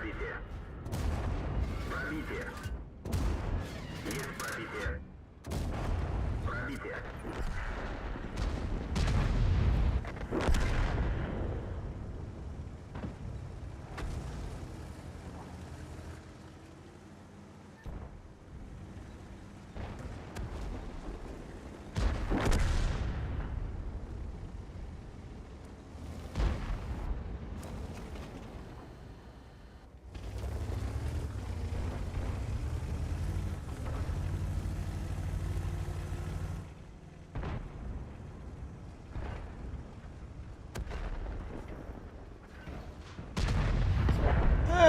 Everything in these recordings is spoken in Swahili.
пробитие. Пробитие. Есть пробитие. Пробитие.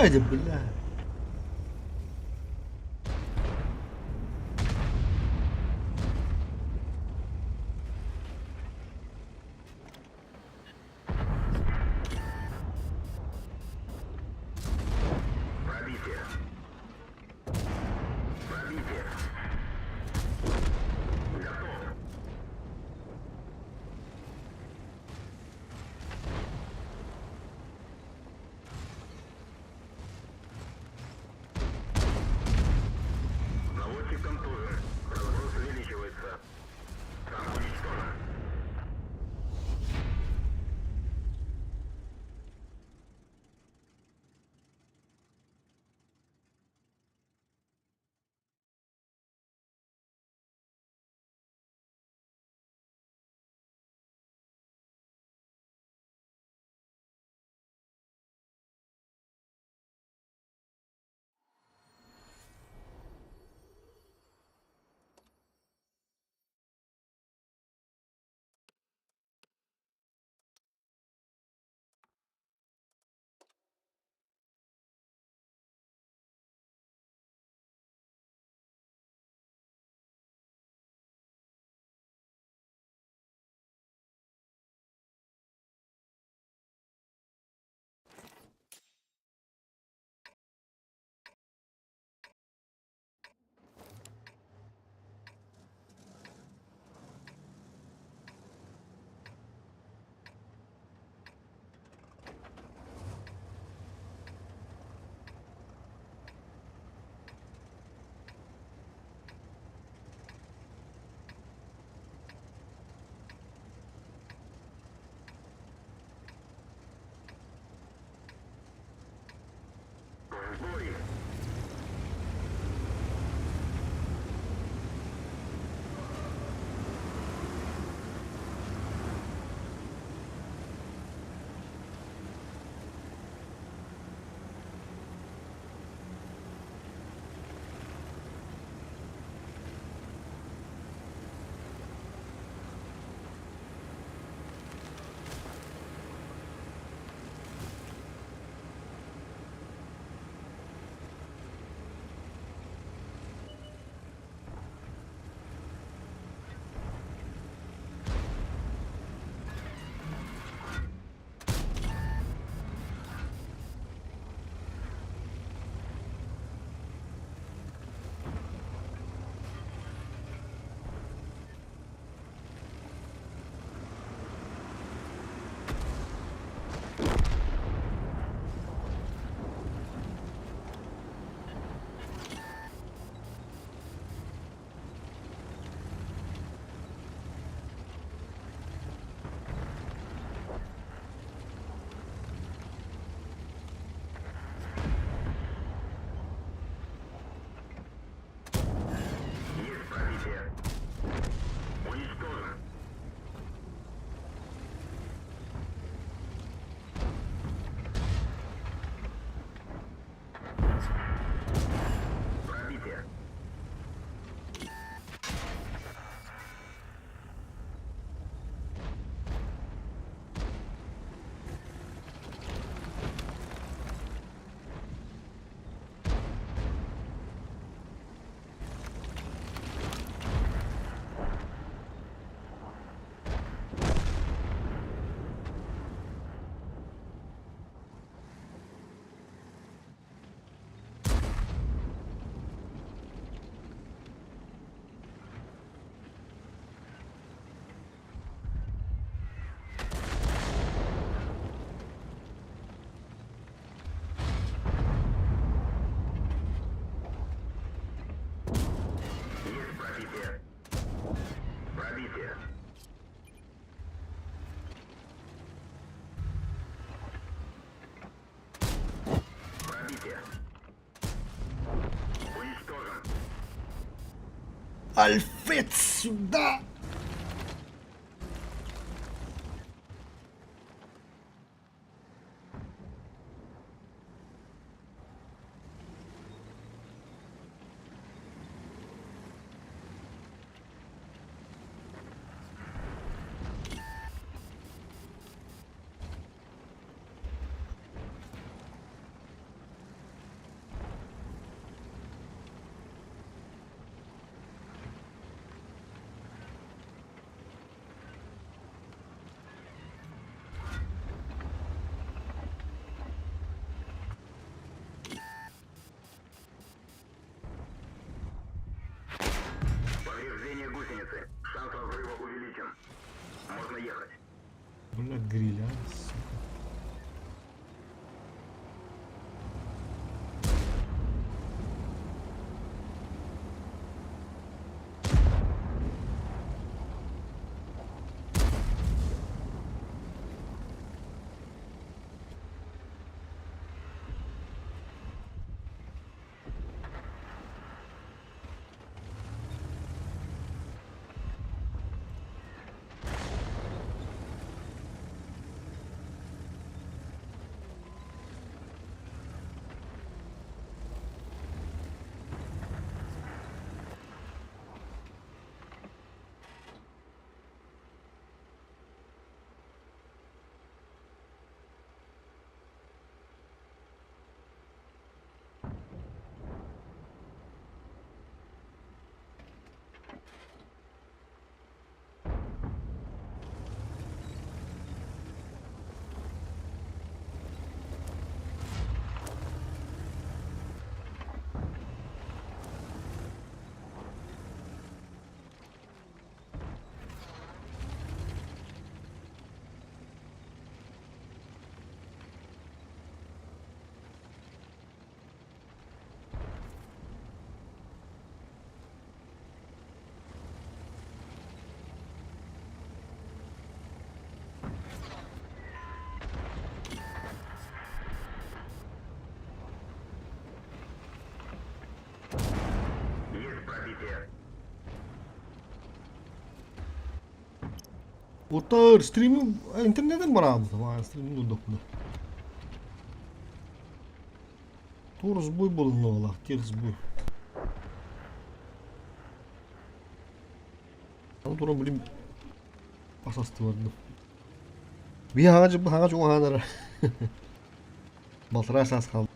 Hadi bля. Пробитие. Пробитие. Готов. Альфред, сюда! Повреждение гусеницы. Шанс разрыва увеличен. Можно ехать. Бля, гриль, а, сука. Есть пробитие. Otar stream'i internetten baramız var. Stream'i durduklu. To'g'ri zboy bo'ldi ola, tez zboy. Ama to'g'ri bilim asosda bo'ldi. Bir hagaç o hanara. Baltıra asas kaldı.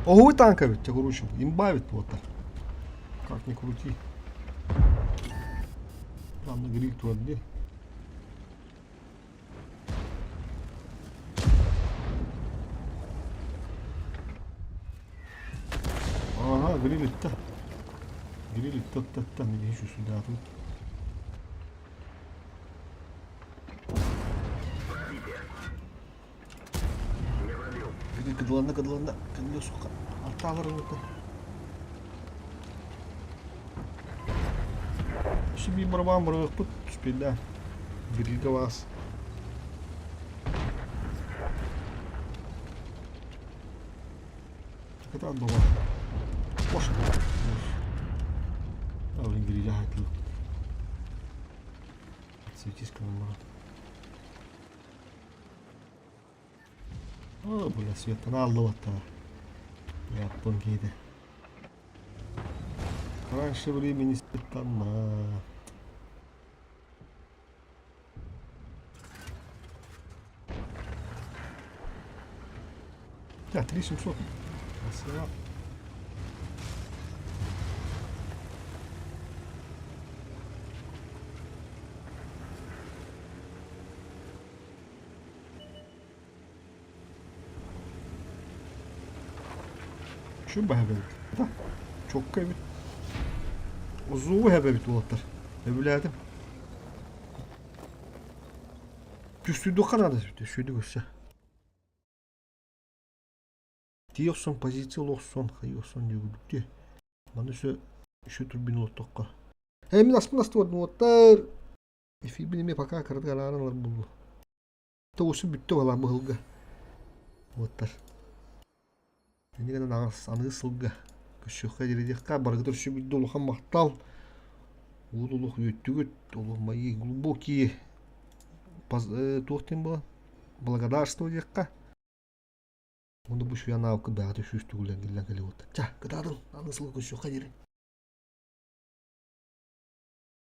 Ого, и танка ведь, тебя короче, имба ведь вот так. Как ни крути. Там на гриль туда где. Ага, гриль-то. Гриль-то, мне еще сюда тут. Гриль кадыланда, кәдімгі суқа. Артағырын өті. Şimdi barabam bırakıp spilla. Grilga vas. Kadar baba. Boş. Alın grilga hayatlı. Sekiz kanal. Oh, bula svetana aldı hatta. Yaptım giydi. Раньше времени светана. Да, 3700. Красиво. Şu bahane. Da. Çok kaybet. Uzun hebe bit olotlar. Öbürlerdim. Düştüydü kanadı. Düştüydü göster. Diyorsun pozisyon olsun, hayırson diyor. Bana şu türbin olottukka. Hem nasıl olotlar. Efi bilime paka kırdı kanalar buldu. Tavuşu bitti olan bu hılga. Olotlar. Ini kan anı sılga. Көшөккө жердекка баргытыр шүбүдү улухан мактал. Улух үттүгүт, улух мои глубокие тохтен было. Благодарствую декка. Онда bu şu yana akı dağıtı şu üstü gülen gelen geliyor. Ça, kadadın. Anısılı көшөккө жери.